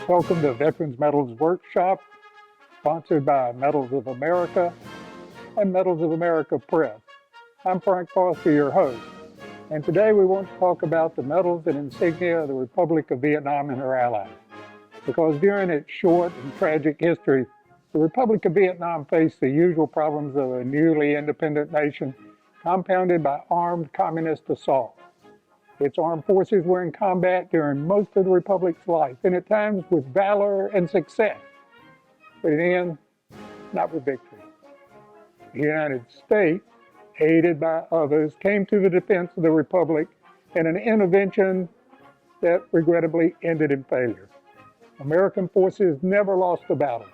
Welcome to Veterans Medals Workshop, sponsored by Medals of America and Medals of America Press. I'm Frank Foster, your host, and today we want to talk about the medals and insignia of the Republic of Vietnam and her allies. Because during its short and tragic history, the Republic of Vietnam faced the usual problems of a newly independent nation, compounded by armed communist assault. Its armed forces were in combat during most of the Republic's life, and at times with valor and success, but in the end, not with victory. The United States, aided by others, came to the defense of the Republic in an intervention that regrettably ended in failure. American forces never lost a battle,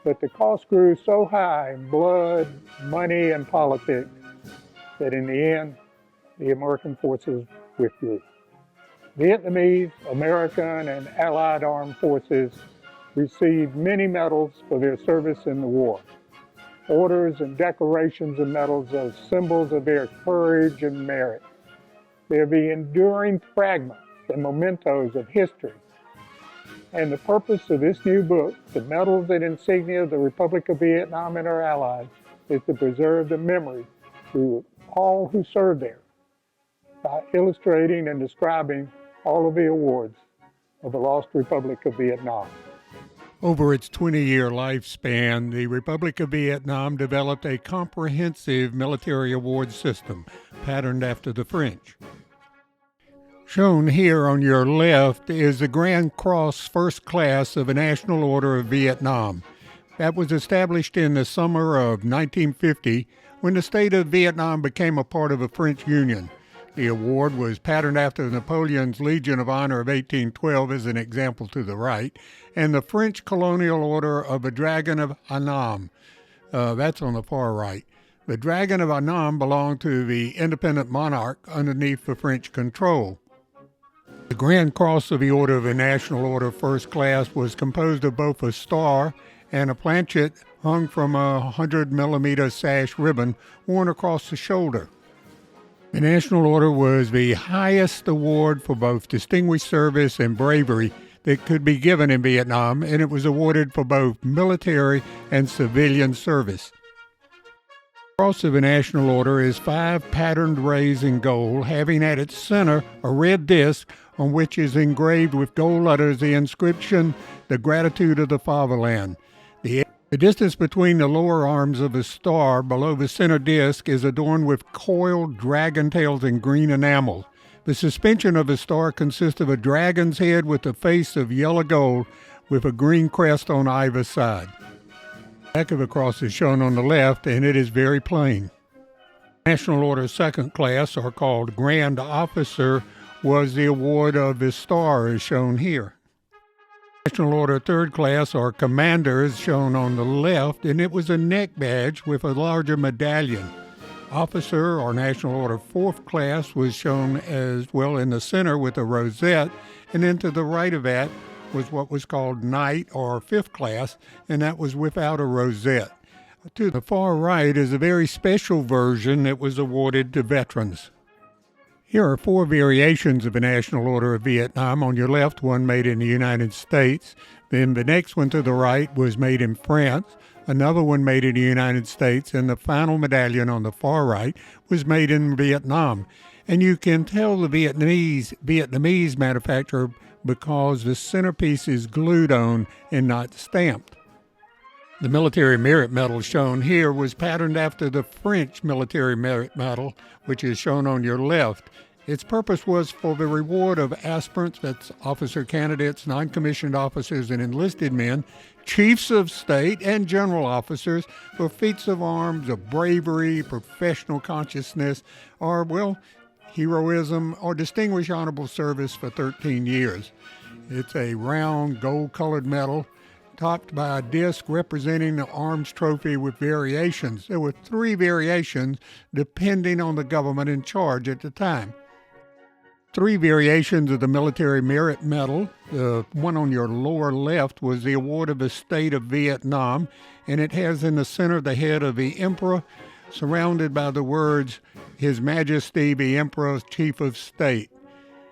but the cost grew so high in blood, money, and politics that in the end, the American forces withdrew. Vietnamese, American, and Allied armed forces received many medals for their service in the war. Orders and decorations and medals are symbols of their courage and merit. They're the enduring fragments and mementos of history. And the purpose of this new book, The Medals and Insignia of the Republic of Vietnam and her allies, is to preserve the memory through all who served there, by illustrating and describing all of the awards of the lost Republic of Vietnam. Over its 20-year lifespan, the Republic of Vietnam developed a comprehensive military award system patterned after the French. Shown here on your left is the Grand Cross First Class of the National Order of Vietnam. That was established in the summer of 1950 when the state of Vietnam became a part of the French Union. The award was patterned after Napoleon's Legion of Honor of 1812 as an example to the right, and the French Colonial Order of the Dragon of Annam. That's on the far right. The Dragon of Annam belonged to the independent monarch underneath the French control. The Grand Cross of the Order of the National Order First Class was composed of both a star and a planchet hung from a 100-millimeter sash ribbon worn across the shoulder. The National Order was the highest award for both distinguished service and bravery that could be given in Vietnam, and it was awarded for both military and civilian service. The Cross of the National Order is 5 patterned rays in gold, having at its center a red disc on which is engraved with gold letters the inscription, "The Gratitude of the Fatherland." The distance between the lower arms of the star below the center disc is adorned with coiled dragon tails in green enamel. The suspension of the star consists of a dragon's head with a face of yellow gold with a green crest on either side. The back of the cross is shown on the left, and it is very plain. National Order Second Class, or called Grand Officer, was the award of the star as shown here. National Order Third Class, or Commander, is shown on the left, and it was a neck badge with a larger medallion. Officer, or National Order Fourth Class, was shown as well in the center with a rosette, and then to the right of that was what was called Knight, or Fifth Class, and that was without a rosette. To the far right is a very special version that was awarded to veterans. Here are 4 variations of the National Order of Vietnam. On your left, one made in the United States. Then the next one to the right was made in France, another one made in the United States, and the final medallion on the far right was made in Vietnam. And you can tell the Vietnamese manufacturer because the centerpiece is glued on and not stamped. The Military Merit Medal shown here was patterned after the French Military Merit Medal, which is shown on your left. Its purpose was for the reward of aspirants, that's officer candidates, non-commissioned officers, and enlisted men, chiefs of state, and general officers for feats of arms, of bravery, professional consciousness, or, heroism, or distinguished honorable service for 13 years. It's a round, gold-colored medal topped by a disc representing the arms trophy with variations. There were 3 variations depending on the government in charge at the time. 3 variations of the Military Merit Medal. The one on your lower left was the award of the state of Vietnam, and it has in the center the head of the emperor, surrounded by the words, His Majesty the Emperor, Chief of State.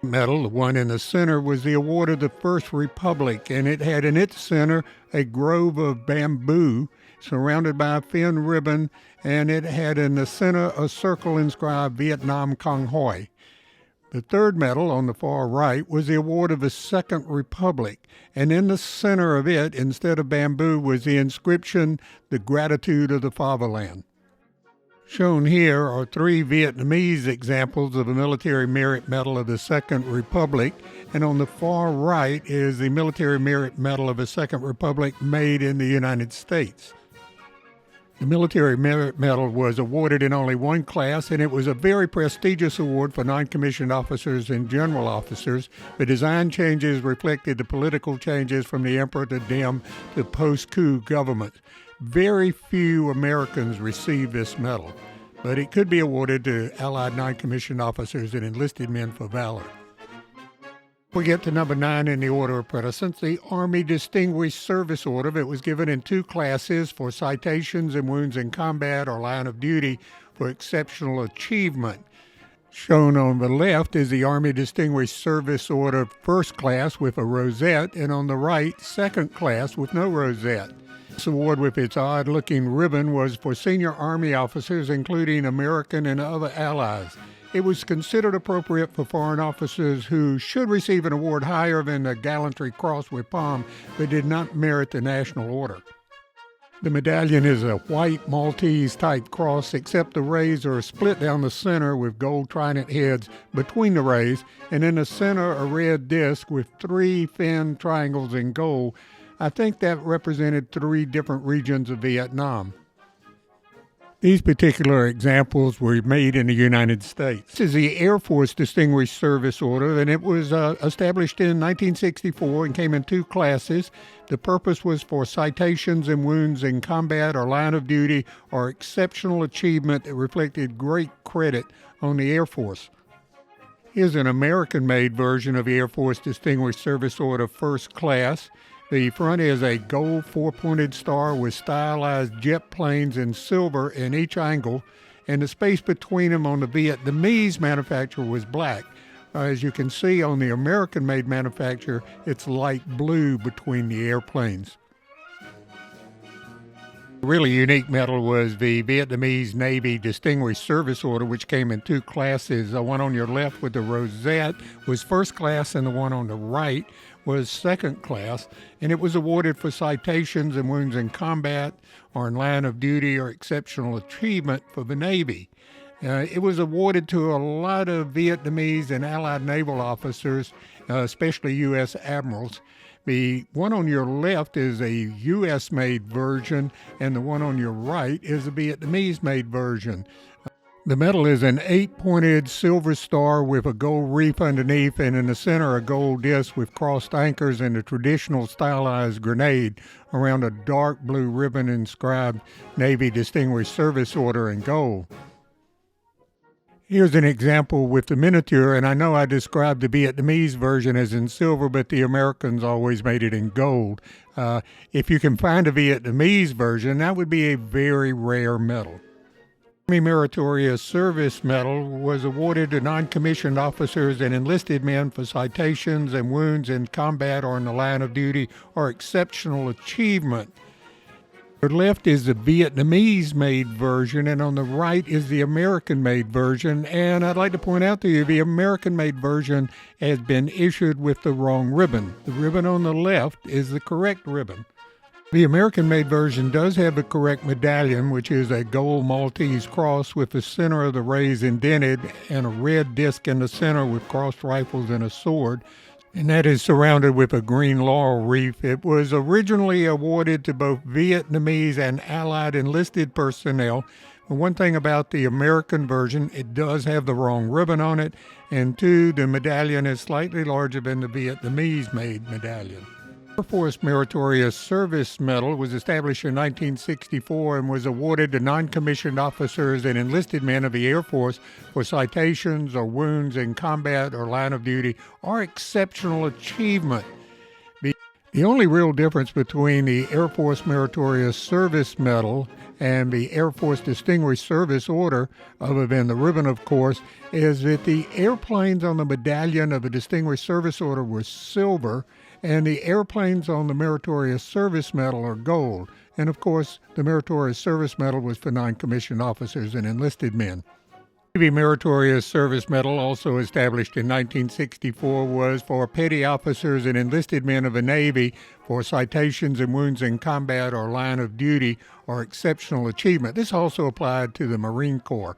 Medal, the one in the center, was the award of the First Republic, and it had in its center a grove of bamboo surrounded by a thin ribbon, and it had in the center a circle inscribed Vietnam Cong Hoi. The third medal on the far right was the award of the Second Republic, and in the center of it, instead of bamboo, was the inscription, "The Gratitude of the Fatherland." Shown here are three Vietnamese examples of a Military Merit Medal of the Second Republic, and on the far right is the Military Merit Medal of the Second Republic made in the United States. The Military Merit Medal was awarded in only one class, and it was a very prestigious award for non-commissioned officers and general officers. The design changes reflected the political changes from the Emperor to Diem to post-coup government. Very few Americans received this medal, but it could be awarded to Allied non-commissioned officers and enlisted men for valor. We get to number 9 in the order of precedence, the Army Distinguished Service Order. It was given in two classes for citations and wounds in combat or line of duty for exceptional achievement. Shown on the left is the Army Distinguished Service Order First Class with a rosette, and on the right, Second Class with no rosette. This award with its odd-looking ribbon was for senior Army officers, including American and other allies. It was considered appropriate for foreign officers who should receive an award higher than the Gallantry Cross with Palm, but did not merit the National Order. The medallion is a white Maltese-type cross, except the rays are split down the center with gold trident heads between the rays, and in the center a red disc with three thin triangles in gold. I think that represented three different regions of Vietnam. These particular examples were made in the United States. This is the Air Force Distinguished Service Order, and it was established in 1964 and came in two classes. The purpose was for citations and wounds in combat or line of duty or exceptional achievement that reflected great credit on the Air Force. Here's an American-made version of the Air Force Distinguished Service Order First Class. The front is a gold four-pointed star with stylized jet planes in silver in each angle, and the space between them on the Vietnamese manufacturer was black. As you can see on the American-made manufacturer, it's light blue between the airplanes. A really unique medal was the Vietnamese Navy Distinguished Service Order, which came in two classes. The one on your left with the rosette was first class, and the one on the right was second class, and it was awarded for citations and wounds in combat or in line of duty or exceptional achievement for the Navy. It was awarded to a lot of Vietnamese and Allied naval officers, especially U.S. admirals. The one on your left is a U.S.-made version, and the one on your right is a Vietnamese-made version. The medal is an 8-pointed silver star with a gold reef underneath, and in the center a gold disc with crossed anchors and a traditional stylized grenade around a dark blue ribbon inscribed Navy Distinguished Service Order in gold. Here's an example with the miniature, and I know I described the Vietnamese version as in silver, but the Americans always made it in gold. If you can find a Vietnamese version, that would be a very rare medal. The Army Meritorious Service Medal was awarded to non-commissioned officers and enlisted men for citations and wounds in combat or in the line of duty or exceptional achievement. On the left is the Vietnamese-made version, and on the right is the American-made version. And I'd like to point out to you, the American-made version has been issued with the wrong ribbon. The ribbon on the left is the correct ribbon. The American-made version does have the correct medallion, which is a gold Maltese cross with the center of the rays indented and a red disc in the center with crossed rifles and a sword, and that is surrounded with a green laurel wreath. It was originally awarded to both Vietnamese and Allied enlisted personnel. One thing about the American version, it does have the wrong ribbon on it, and two, the medallion is slightly larger than the Vietnamese-made medallion. The Air Force Meritorious Service Medal was established in 1964 and was awarded to non-commissioned officers and enlisted men of the Air Force for citations or wounds in combat or line of duty or exceptional achievement. The only real difference between the Air Force Meritorious Service Medal And the Air Force Distinguished Service Order, other than the ribbon, of course, is that the airplanes on the medallion of the Distinguished Service Order were silver, and the airplanes on the Meritorious Service Medal are gold. And of course, the Meritorious Service Medal was for non-commissioned officers and enlisted men. The Meritorious Service Medal, also established in 1964, was for petty officers and enlisted men of the Navy for citations and wounds in combat or line of duty or exceptional achievement. This also applied to the Marine Corps.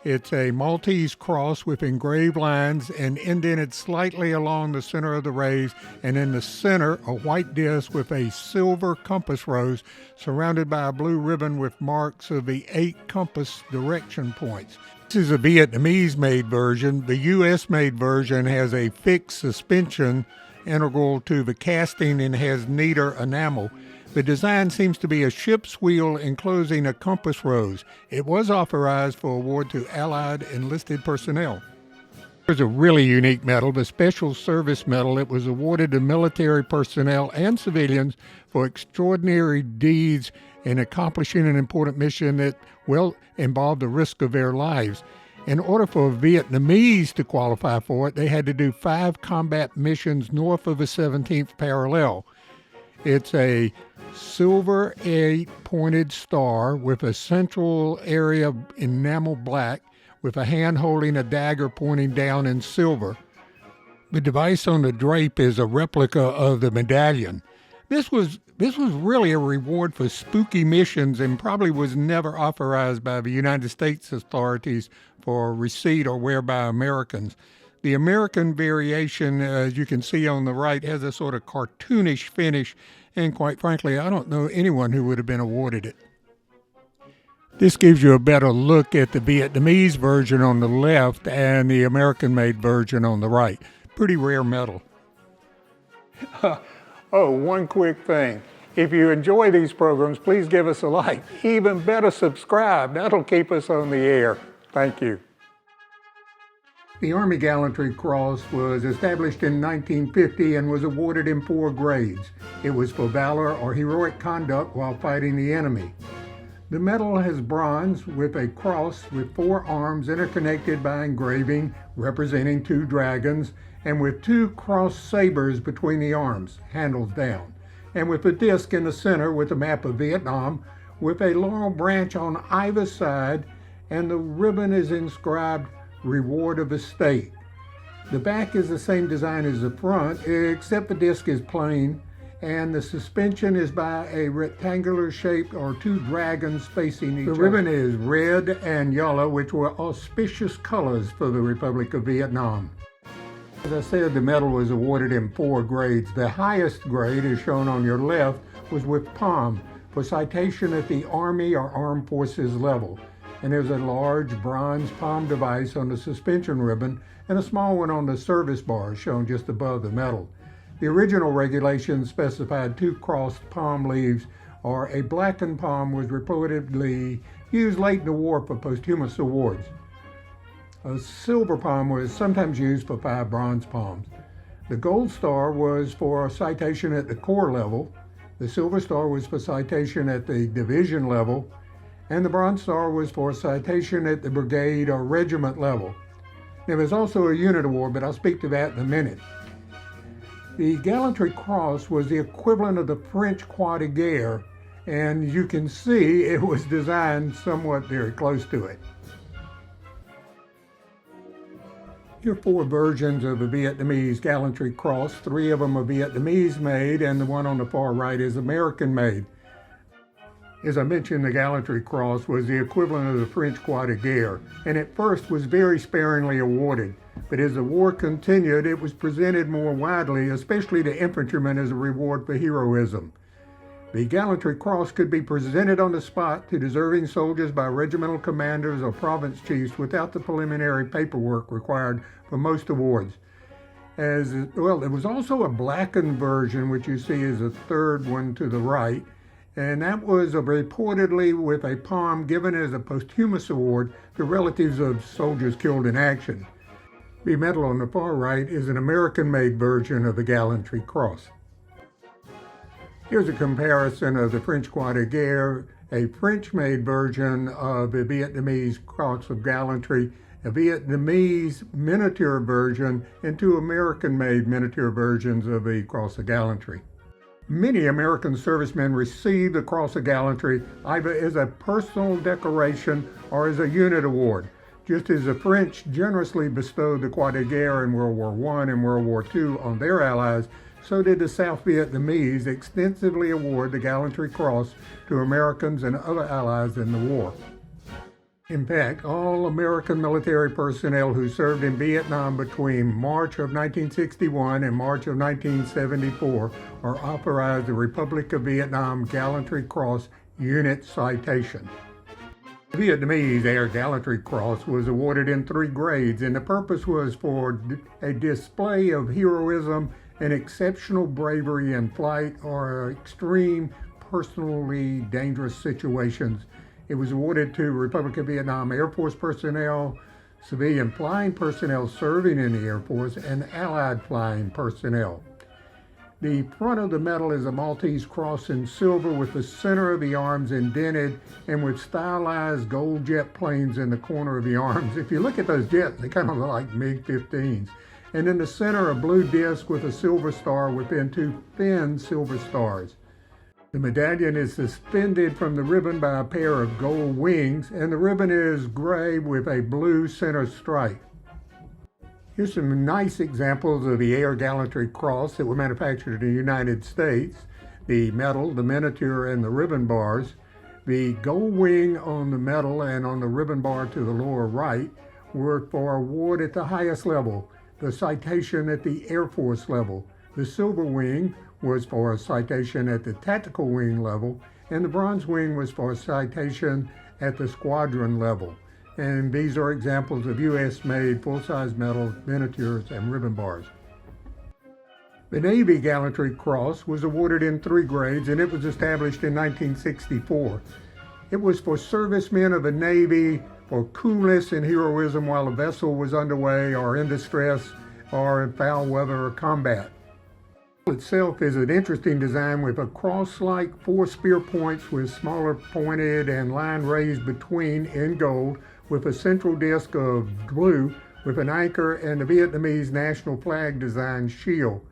It's a Maltese cross with engraved lines and indented slightly along the center of the rays, and in the center, a white disc with a silver compass rose surrounded by a blue ribbon with marks of the 8 compass direction points. This is a Vietnamese-made version. The U.S.-made version has a fixed suspension integral to the casting and has neater enamel. The design seems to be a ship's wheel enclosing a compass rose. It was authorized for award to Allied enlisted personnel. There's a really unique medal, the Special Service Medal. It was awarded to military personnel and civilians for extraordinary deeds in accomplishing an important mission that, involved the risk of their lives. In order for Vietnamese to qualify for it, they had to do 5 combat missions north of the 17th parallel. It's a silver 8-pointed star with a central area enamel black with a hand holding a dagger pointing down in silver. The device on the drape is a replica of the medallion. This was really a reward for spooky missions and probably was never authorized by the United States authorities for receipt or wear by Americans. The American variation, as you can see on the right, has a sort of cartoonish finish, and quite frankly, I don't know anyone who would have been awarded it. This gives you a better look at the Vietnamese version on the left and the American-made version on the right. Pretty rare medal. Oh, one quick thing. If you enjoy these programs, please give us a like. Even better, subscribe. That'll keep us on the air. Thank you. The Army Gallantry Cross was established in 1950 and was awarded in 4 grades. It was for valor or heroic conduct while fighting the enemy. The medal has bronze with a cross with 4 arms interconnected by engraving representing 2 dragons, and with 2 cross sabers between the arms, handles down, and with a disc in the center with a map of Vietnam with a laurel branch on either side, and the ribbon is inscribed Reward of the State. The back is the same design as the front, except the disc is plain, and the suspension is by a rectangular shape or 2 dragons facing each other. The ribbon is red and yellow, which were auspicious colors for the Republic of Vietnam. As I said, the medal was awarded in 4 grades. The highest grade, as shown on your left, was with palm for citation at the Army or Armed Forces level. And there's a large bronze palm device on the suspension ribbon and a small one on the service bar shown just above the medal. The original regulations specified 2 crossed palm leaves, or a blackened palm was reportedly used late in the war for posthumous awards. A silver palm was sometimes used for 5 bronze palms. The gold star was for citation at the corps level, the silver star was for citation at the division level, and the bronze star was for citation at the brigade or regiment level. There was also a unit award, but I'll speak to that in a minute. The Gallantry Cross was the equivalent of the French Croix de Guerre, and you can see it was designed somewhat very close to it. Here are 4 versions of the Vietnamese Gallantry Cross. 3 of them are Vietnamese-made, and the one on the far right is American-made. As I mentioned, the Gallantry Cross was the equivalent of the French Croix de Guerre, and at first was very sparingly awarded. But as the war continued, it was presented more widely, especially to infantrymen, as a reward for heroism. The Gallantry Cross could be presented on the spot to deserving soldiers by regimental commanders or province chiefs without the preliminary paperwork required for most awards. There was also a blackened version, which you see is the 3rd one to the right, and that was reportedly with a palm given as a posthumous award to relatives of soldiers killed in action. The medal on the far right is an American-made version of the Gallantry Cross. Here's a comparison of the French Croix de Guerre a French-made version of the Vietnamese Cross of Gallantry, a Vietnamese miniature version, and two American-made miniature versions of the Cross of Gallantry. Many American servicemen received the Cross of Gallantry either as a personal decoration or as a unit award. Just as the French generously bestowed the Croix de Guerre in World War I and World War II on their allies, so did the South Vietnamese extensively award the Gallantry Cross to Americans and other allies in the war. In fact, all American military personnel who served in Vietnam between March of 1961 and March of 1974 are authorized the Republic of Vietnam Gallantry Cross Unit Citation. The Vietnamese Air Gallantry Cross was awarded in 3 grades, and the purpose was for a display of heroism and exceptional bravery in flight or extreme, personally dangerous situations. It was awarded to Republic of Vietnam Air Force personnel, civilian flying personnel serving in the Air Force, and Allied flying personnel. The front of the medal is a Maltese cross in silver with the center of the arms indented and with stylized gold jet planes in the corner of the arms. If you look at those jets, they kind of look like MiG-15s. And in the center, a blue disc with a silver star within 2 thin silver stars. The medallion is suspended from the ribbon by a pair of gold wings, and the ribbon is gray with a blue center stripe. Here's some nice examples of the Air Gallantry Cross that were manufactured in the United States. The medal, the miniature, and the ribbon bars. The gold wing on the medal and on the ribbon bar to the lower right were for award at the highest level, the citation at the Air Force level. The silver wing was for a citation at the tactical wing level, and the bronze wing was for a citation at the squadron level. And these are examples of U.S.-made full-size medals, miniatures, and ribbon bars. The Navy Gallantry Cross was awarded in 3 grades, and it was established in 1964. It was for servicemen of the Navy for coolness and heroism while a vessel was underway or in distress or in foul weather or combat. Itself is an interesting design with a cross-like 4 spear points with smaller pointed and line raised between in gold with a central disc of blue with an anchor and the Vietnamese national flag design shield.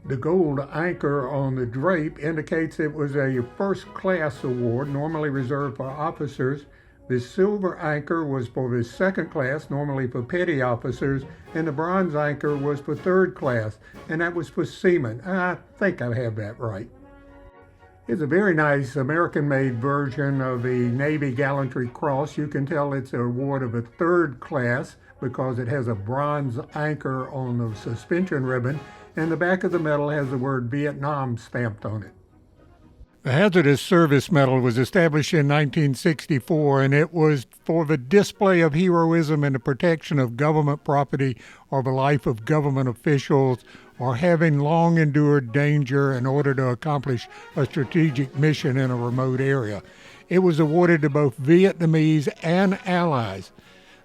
The gold anchor on the drape indicates it was a first-class award, normally reserved for officers. The silver anchor was for the second class, normally for petty officers, and the bronze anchor was for third class, and that was for seamen. I think I have that right. Here's a very nice American-made version of the Navy Gallantry Cross. You can tell it's an award of a third class because it has a bronze anchor on the suspension ribbon, and the back of the medal has the word Vietnam stamped on it. The Hazardous Service Medal was established in 1964, and it was for the display of heroism and the protection of government property or the life of government officials or having long endured danger in order to accomplish a strategic mission in a remote area. It was awarded to both Vietnamese and Allies.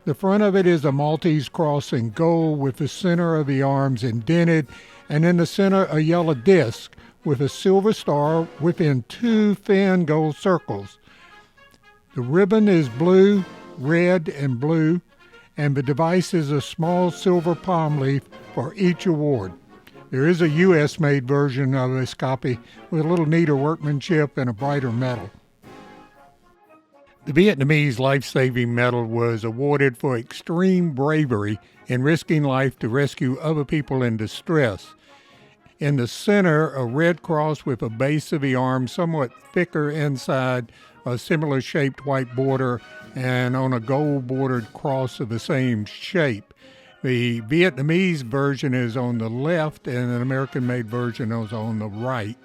The front of it is a Maltese cross in gold with the center of the arms indented, and in the center a yellow disc with a silver star within 2 thin gold circles. The ribbon is blue, red, and blue, and the device is a small silver palm leaf for each award. There is a U.S.-made version of this copy with a little neater workmanship and a brighter metal. The Vietnamese Life-Saving Medal was awarded for extreme bravery in risking life to rescue other people in distress. In the center, a red cross with a base of the arm somewhat thicker inside, a similar shaped white border, and on a gold-bordered cross of the same shape. The Vietnamese version is on the left, and an American-made version is on the right.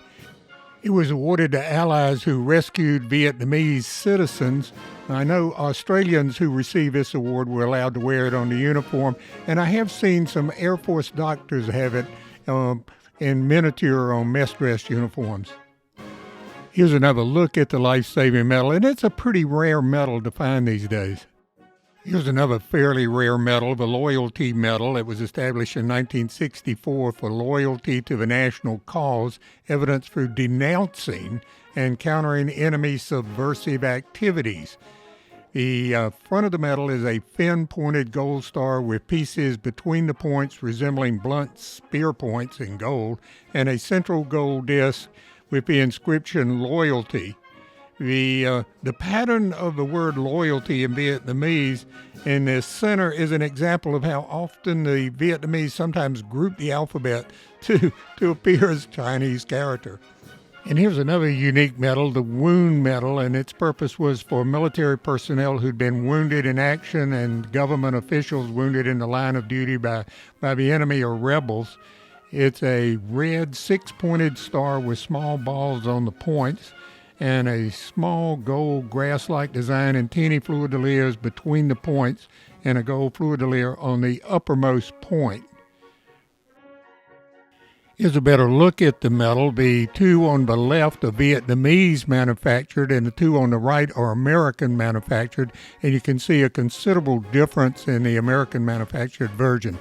It was awarded to allies who rescued Vietnamese citizens. I know Australians who received this award were allowed to wear it on the uniform, and I have seen some Air Force doctors have it in miniature on mess dress uniforms. Here's another look at the Life-Saving Medal, and it's a pretty rare medal to find these days. Here's another fairly rare medal, the Loyalty Medal. It was established in 1964 for loyalty to the national cause, evidenced through denouncing and countering enemy subversive activities. The front of the medal is a fin-pointed gold star with pieces between the points resembling blunt spear points in gold, and a central gold disc with the inscription "Loyalty." The pattern of the word loyalty in Vietnamese in the center is an example of how often the Vietnamese sometimes group the alphabet to appear as Chinese character. And here's another unique medal, the Wound Medal, and its purpose was for military personnel who'd been wounded in action and government officials wounded in the line of duty by the enemy or rebels. It's a red six-pointed star with small balls on the points and a small gold grass-like design and teeny fleur-de-lis between the points and a gold fleur-de-lis on the uppermost point. Here's a better look at the medal. The two on the left are Vietnamese manufactured and the two on the right are American manufactured, and you can see a considerable difference in the American manufactured version.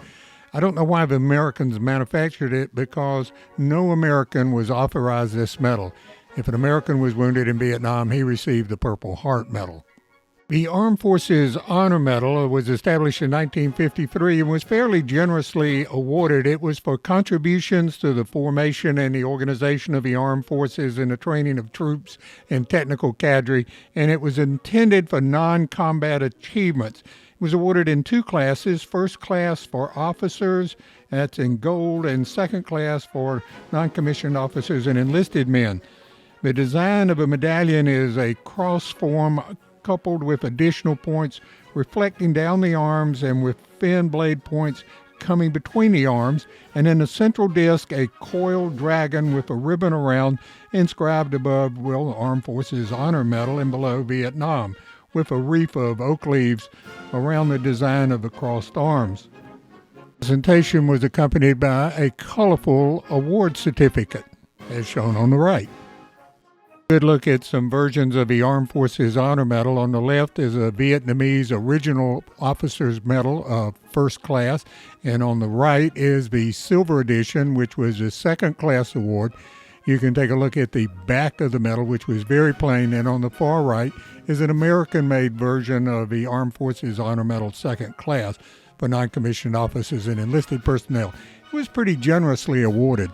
I don't know why the Americans manufactured it, because no American was authorized this medal. If an American was wounded in Vietnam, he received the Purple Heart Medal. The Armed Forces Honor Medal was established in 1953 and was fairly generously awarded. It was for contributions to the formation and the organization of the armed forces and the training of troops and technical cadre, and it was intended for non-combat achievements. It was awarded in two classes: first class for officers, that's in gold, and second class for non-commissioned officers and enlisted men. The design of a medallion is a cross form coupled with additional points reflecting down the arms and with fin blade points coming between the arms, and in the central disc a coiled dragon with a ribbon around, inscribed above, Armed Forces Honor Medal, and below Vietnam, with a wreath of oak leaves around the design of the crossed arms. The presentation was accompanied by a colorful award certificate, as shown on the right. Good look at some versions of the Armed Forces Honor Medal. On the left is a Vietnamese original officer's medal, first class, and on the right is the silver edition, which was a second class award. You can take a look at the back of the medal, which was very plain, and on the far right is an American-made version of the Armed Forces Honor Medal second class for non-commissioned officers and enlisted personnel. It was pretty generously awarded.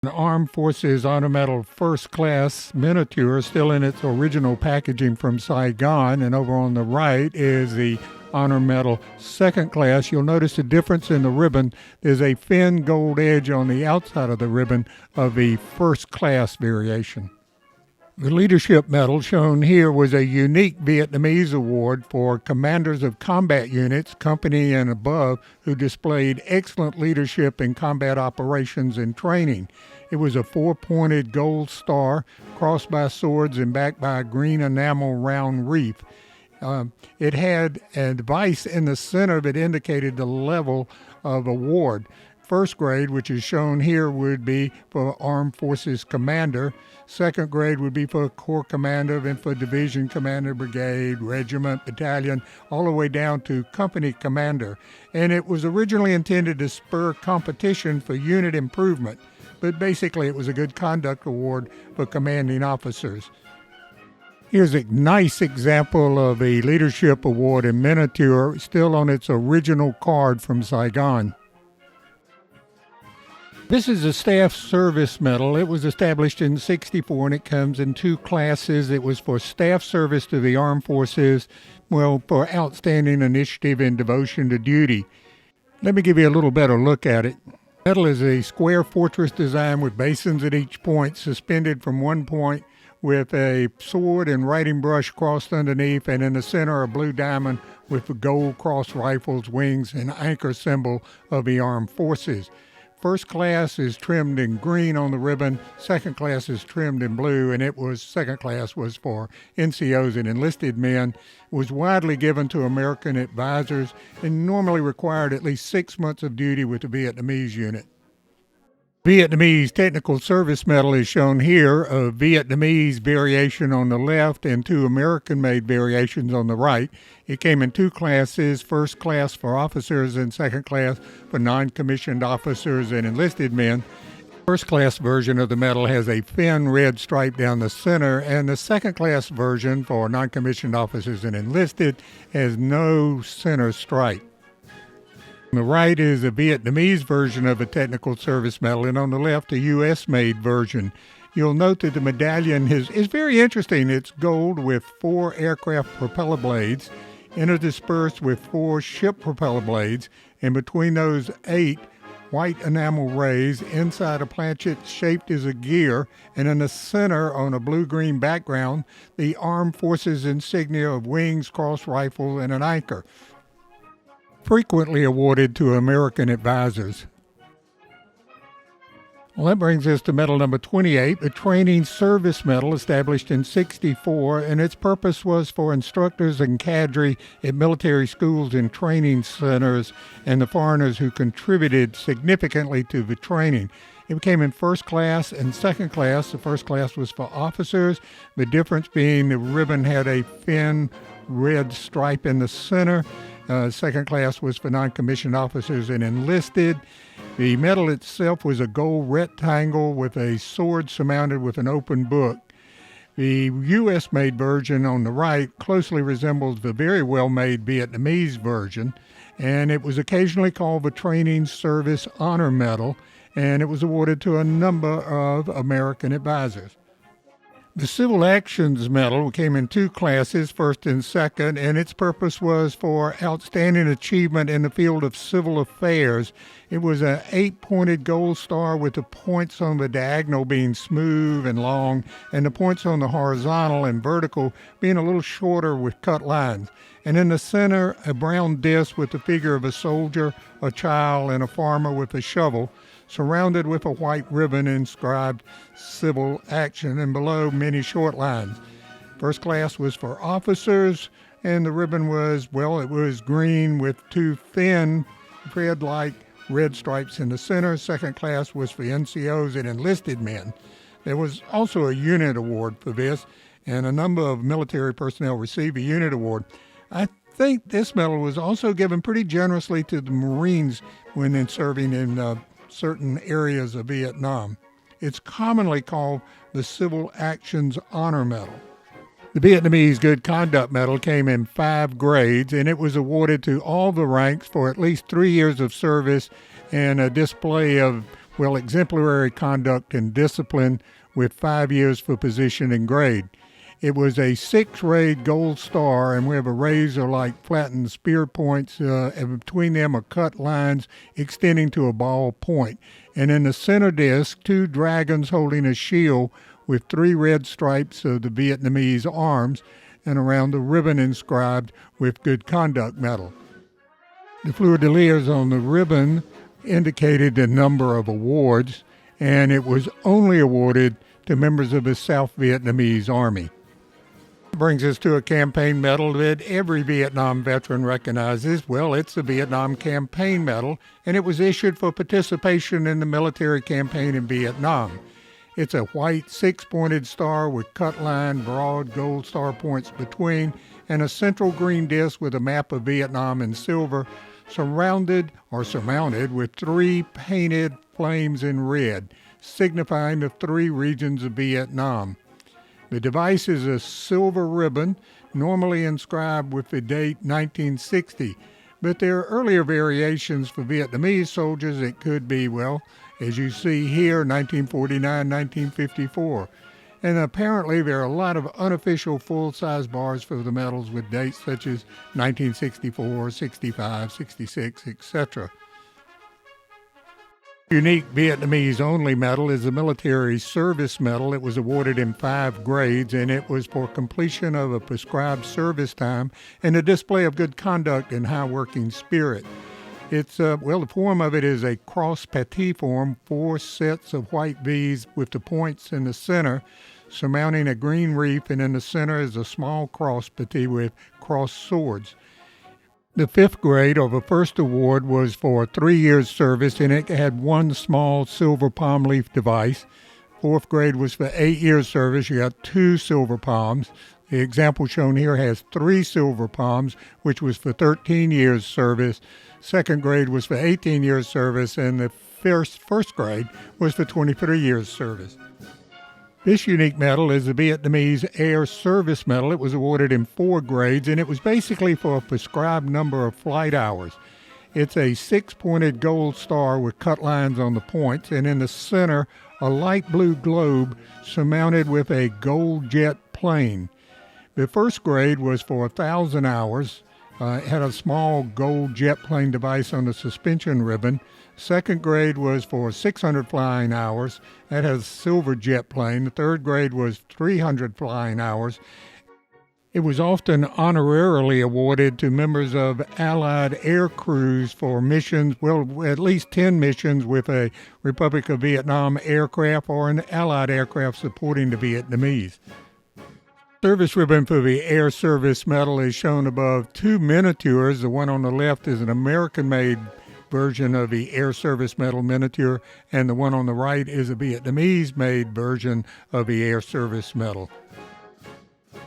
The Armed Forces Honor Medal First Class miniature, still in its original packaging from Saigon, and over on the right is the Honor Medal Second Class. You'll notice a difference in the ribbon. There's a thin gold edge on the outside of the ribbon of the First Class variation. The Leadership Medal shown here was a unique Vietnamese award for commanders of combat units, company and above, who displayed excellent leadership in combat operations and training. It was a four-pointed gold star crossed by swords and backed by a green enamel round wreath. It had a device in the center that indicated the level of award. First grade, which is shown here, would be for Armed Forces Commander. Second grade would be for Corps Commander, then for Division Commander, Brigade, Regiment, Battalion, all the way down to Company Commander. And it was originally intended to spur competition for unit improvement, but basically it was a good conduct award for commanding officers. Here's a nice example of a leadership award in miniature, still on its original card from Saigon. This is a Staff Service Medal. It was established in '64 and it comes in two classes. It was for staff service to the armed forces, for outstanding initiative and devotion to duty. Let me give you a little better look at it. The medal is a square fortress design with basins at each point, suspended from one point with a sword and writing brush crossed underneath, and in the center a blue diamond with the gold cross rifles, wings, and anchor symbol of the armed forces. First class is trimmed in green on the ribbon, second class is trimmed in blue, and second class was for NCOs and enlisted men. It was widely given to American advisors and normally required at least 6 months of duty with the Vietnamese unit. Vietnamese Technical Service Medal is shown here, a Vietnamese variation on the left and two American-made variations on the right. It came in two classes, first class for officers and second class for non-commissioned officers and enlisted men. First class version of the medal has a thin red stripe down the center, and the second class version for non-commissioned officers and enlisted has no center stripe. On the right is a Vietnamese version of a technical service medal, and on the left a U.S.-made version. You'll note that the medallion is very interesting. It's gold with 4 aircraft propeller blades, interdispersed with 4 ship propeller blades, and between those 8 white enamel rays inside a planchet shaped as a gear, and in the center on a blue-green background, the Armed Forces insignia of wings, cross rifle, and an anchor. Frequently awarded to American advisors. Well, that brings us to medal number 28, the Training Service Medal, established in '64, and its purpose was for instructors and cadre at military schools and training centers and the foreigners who contributed significantly to the training. It became in first class and second class. The first class was for officers, the difference being the ribbon had a thin red stripe in the center. Second class was for non-commissioned officers and enlisted. The medal itself was a gold rectangle with a sword surmounted with an open book. The U.S.-made version on the right closely resembles the very well-made Vietnamese version, and it was occasionally called the Training Service Honor Medal, and it was awarded to a number of American advisors. The Civil Actions Medal came in 2 classes, first and second, and its purpose was for outstanding achievement in the field of civil affairs. It was an 8-pointed gold star with the points on the diagonal being smooth and long, and the points on the horizontal and vertical being a little shorter with cut lines. And in the center, a brown disc with the figure of a soldier, a child, and a farmer with a shovel, surrounded with a white ribbon inscribed Civil Action, and below many short lines. First class was for officers, and the ribbon was, it was green with 2 thin, thread-like red stripes in the center. Second class was for NCOs and enlisted men. There was also a unit award for this, and a number of military personnel received a unit award. I think this medal was also given pretty generously to the Marines when they're serving in certain areas of Vietnam. It's commonly called the Civil Actions Honor Medal. The Vietnamese Good Conduct Medal came in 5 grades, and it was awarded to all the ranks for at least 3 years of service and a display of, exemplary conduct and discipline with 5 years for position and grade. It was a 6-rayed gold star, and where the rays are like flattened spear points, and between them are cut lines extending to a ball point. And in the center disc, 2 dragons holding a shield with 3 red stripes of the Vietnamese arms, and around the ribbon inscribed with Good Conduct Medal. The fleur-de-lis on the ribbon indicated the number of awards, and it was only awarded to members of the South Vietnamese Army. Brings us to a campaign medal that every Vietnam veteran recognizes. It's the Vietnam Campaign Medal, and it was issued for participation in the military campaign in Vietnam. It's a white 6-pointed star with cut line, broad gold star points between, and a central green disc with a map of Vietnam in silver, surrounded or surmounted with 3 painted flames in red, signifying the 3 regions of Vietnam. The device is a silver ribbon, normally inscribed with the date 1960, but there are earlier variations for Vietnamese soldiers. It could be, as you see here, 1949, 1954. And apparently there are a lot of unofficial full-size bars for the medals with dates such as 1964, 65, 66, etc. Unique Vietnamese-only medal is the Military Service Medal. It was awarded in 5 grades, and it was for completion of a prescribed service time and a display of good conduct and high working spirit. It's, the form of it is a cross patty form, 4 sets of white V's with the points in the center, surmounting a green reef, and in the center is a small cross patty with crossed swords. The 5th grade, or the first award, was for 3 years service, and it had 1 small silver palm leaf device. 4th grade was for 8 years service. You got 2 silver palms. The example shown here has 3 silver palms, which was for 13 years service. 2nd grade was for 18 years service, and the first grade was for 23 years service. This unique medal is the Vietnamese Air Service Medal. It was awarded in 4 grades, and it was basically for a prescribed number of flight hours. It's a 6-pointed gold star with cut lines on the points, and in the center, a light blue globe surmounted with a gold jet plane. The first grade was for 1,000 hours. It had a small gold jet plane device on the suspension ribbon. Second grade was for 600 flying hours. That has a silver jet plane. The third grade was 300 flying hours. It was often honorarily awarded to members of Allied air crews for missions, at least 10 missions with a Republic of Vietnam aircraft or an Allied aircraft supporting the Vietnamese. Service ribbon for the Air Service Medal is shown above 2 miniatures. The one on the left is an American-made version of the Air Service Medal miniature, and the one on the right is a Vietnamese-made version of the Air Service Medal.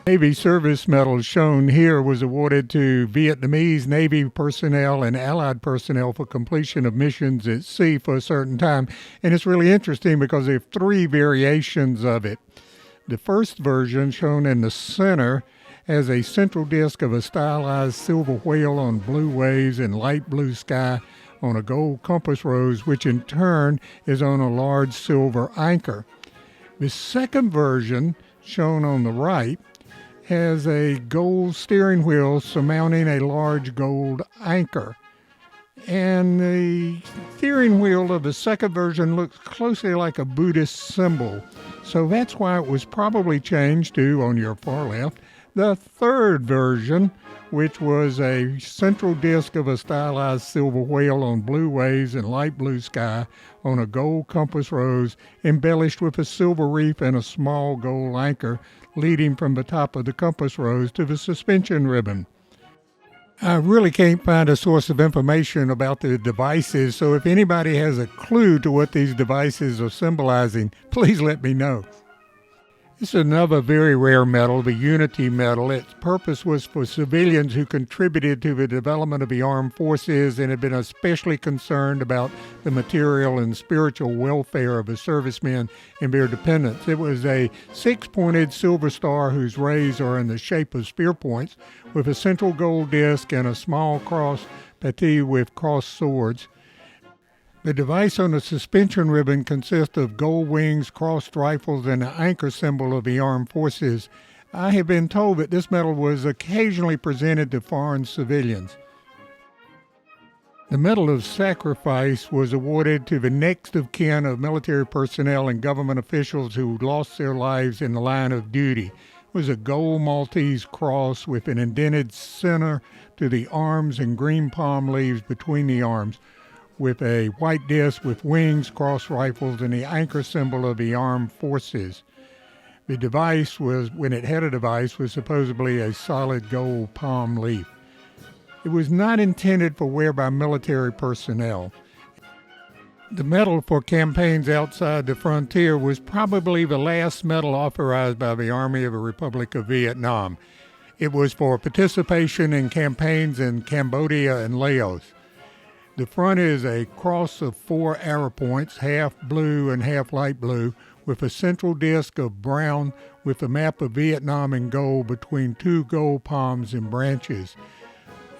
Navy Service Medal shown here was awarded to Vietnamese Navy personnel and Allied personnel for completion of missions at sea for a certain time. And it's really interesting because there are 3 variations of it. The first version, shown in the center, has a central disc of a stylized silver whale on blue waves and light blue sky on a gold compass rose, which in turn is on a large silver anchor. The second version, shown on the right, has a gold steering wheel surmounting a large gold anchor. And the steering wheel of the second version looks closely like a Buddhist symbol. So that's why it was probably changed to, on your far left, the third version, which was a central disc of a stylized silver whale on blue waves and light blue sky on a gold compass rose embellished with a silver reef and a small gold anchor leading from the top of the compass rose to the suspension ribbon. I really can't find a source of information about the devices, so if anybody has a clue to what these devices are symbolizing, please let me know. This is another very rare medal, the Unity Medal. Its purpose was for civilians who contributed to the development of the armed forces and had been especially concerned about the material and spiritual welfare of the servicemen and their dependents. It was a 6-pointed silver star whose rays are in the shape of spear points with a central gold disc and a small cross patty with crossed swords. The device on the suspension ribbon consists of gold wings, crossed rifles, and an anchor symbol of the armed forces. I have been told that this medal was occasionally presented to foreign civilians. The Medal of Sacrifice was awarded to the next of kin of military personnel and government officials who lost their lives in the line of duty. It was a gold Maltese cross with an indented center to the arms and green palm leaves between the arms, with a white disc with wings, crossed rifles, and the anchor symbol of the armed forces. The device was, when it had a device, was supposedly a solid gold palm leaf. It was not intended for wear by military personnel. The medal for campaigns outside the frontier was probably the last medal authorized by the Army of the Republic of Vietnam. It was for participation in campaigns in Cambodia and Laos. The front is a cross of 4 arrow points, half blue and half light blue, with a central disc of brown with a map of Vietnam in gold between 2 gold palms and branches.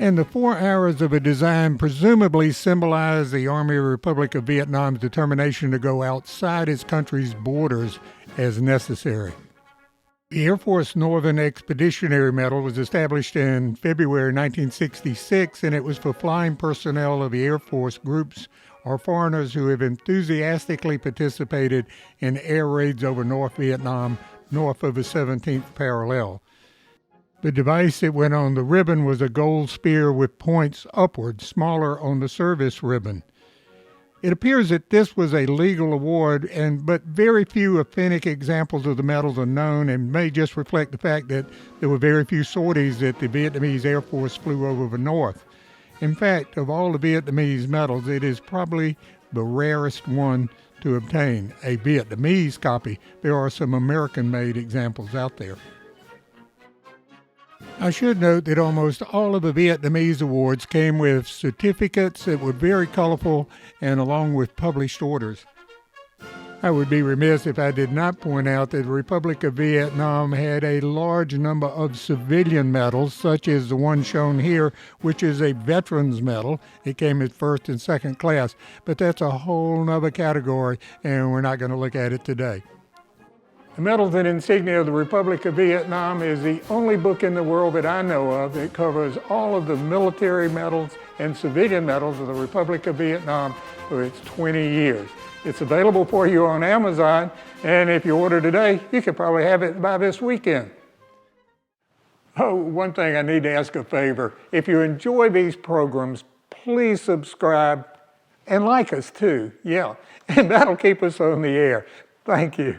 And the 4 arrows of a design presumably symbolize the Army of the Republic of Vietnam's determination to go outside its country's borders as necessary. The Air Force Northern Expeditionary Medal was established in February 1966, and it was for flying personnel of the Air Force groups or foreigners who have enthusiastically participated in air raids over North Vietnam north of the 17th parallel. The device that went on the ribbon was a gold spear with points upward, smaller on the service ribbon. It appears that this was a legal award, but very few authentic examples of the medals are known and may just reflect the fact that there were very few sorties that the Vietnamese Air Force flew over the North. In fact, of all the Vietnamese medals, it is probably the rarest one to obtain. A Vietnamese copy. There are some American-made examples out there. I should note that almost all of the Vietnamese awards came with certificates that were very colorful and along with published orders. I would be remiss if I did not point out that the Republic of Vietnam had a large number of civilian medals, such as the one shown here, which is a Veterans Medal. It came at first and second class, but that's a whole nother category, and we're not going to look at it today. The Medals and Insignia of the Republic of Vietnam is the only book in the world that I know of that covers all of the military medals and civilian medals of the Republic of Vietnam for its 20 years. It's available for you on Amazon, and if you order today, you could probably have it by this weekend. Oh, one thing I need to ask a favor. If you enjoy these programs, please subscribe and like us too. Yeah, and that'll keep us on the air. Thank you.